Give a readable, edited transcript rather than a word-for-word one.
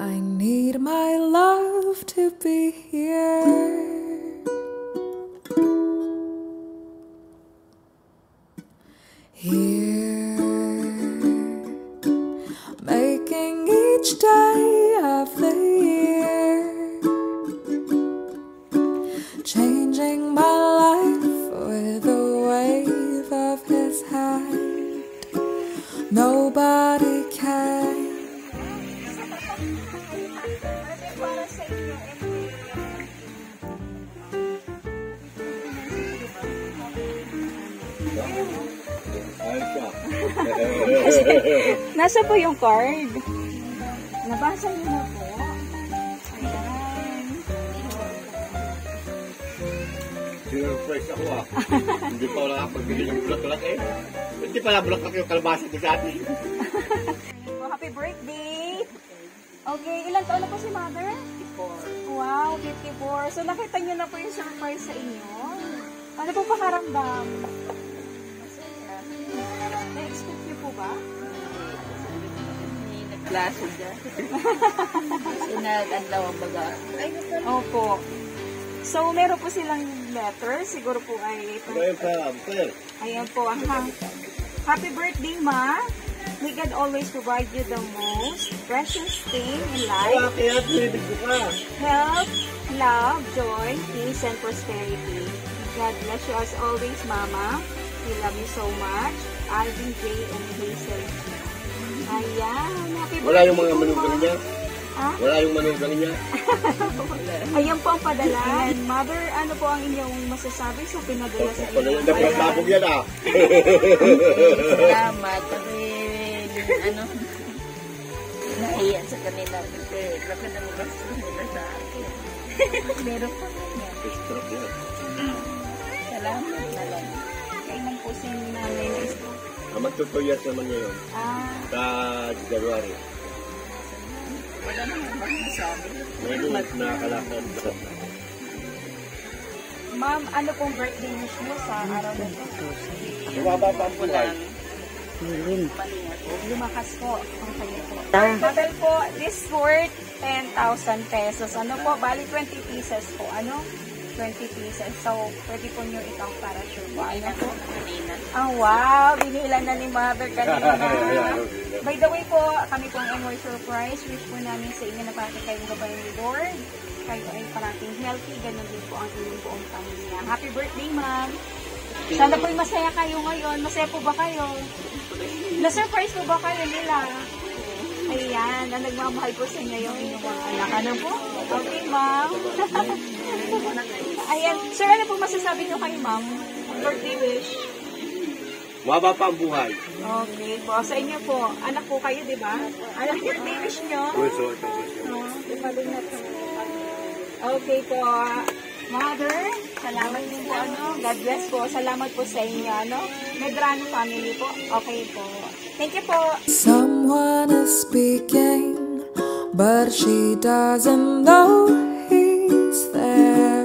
I need my love to be here. Here, making each day of the year, changing my life with a wave of his hand. Nobody can. Nasa po yung card? Nabasa niyo na po. Ayan. Surprise ako Hindi pa wala pagbili ng bulak-bulak Hindi pala bulak-bulak yung kalabasa ko sa atin. Happy birthday! Okay, ilang taon na po si Mother? 54. Wow, 54. So nakita niyo na po yung surprise sa inyo. Ano po pakaramdam? Na-expect niyo po ba? Naglaso dyan. Sinag-adlaw ang baga. Opo. So, meron po silang letter. Siguro po ay... Ayan po. Happy birthday, Ma. May God always provide you the most precious thing in life. Health, love, joy, peace, and prosperity. God bless you as always, Mama. We love you so much. Alvin J. and Hazel. Ayan. Happy birthday. Wala yung mga manugang niya? Ha? Wala yung manugang niya? Ayan po ang padala. Mother, ano po ang inyong masasabi sa pinadala sa inyo? Napagtabog yan Salamat. Kasi, nahiya sa kanila. Kasi, laki ng gasto nila sa akin. Meron pa niya. Salamat na lang. Kailan po si nanay na ito? Magtutuyas naman ngayon. Sa January. Wala naman masasabi. Ngayon, nakakalakan. Ma'am, ano pong birthday wish mo sa araw na ito? Bumaba pa ang buhay. Lumakas po ang kayo po. Mother po, this worth 10,000 pesos. Ano po? Bali 20 pieces po. Ano? 20 pieces. So, pwede po nyo itong parachute po. Ano po? Oh, wow! Binilan na ni Mother kanina. By the way po, kami pong MY Surprise. Wish po namin sa inyo na parati kayong gabayan ni Lord. Kayo ay parating healthy. Ganun din po ang inyong buong pamilya. Happy birthday, Ma'am! Sana po'y masaya kayo ngayon. Masaya po ba kayo? Na-surprise po ba kayo nila? Ayan, na nagmamahal po sa inyo yung inyong mga anak. Ano po? Okay, Ma'am. Ayan. Sir, ano po masasabi nyo kay Ma'am? Birthday wish. Bumaba pa ang buhay. Okay po. Sa inyo po, anak po kayo, di ba? Anak birthday wish nyo? Okay po. Mother, salamat din po. God bless po. Salamat po sa inyo. Medrano family po. Okay po. Thank you po. Someone is speaking, but she doesn't know he's there.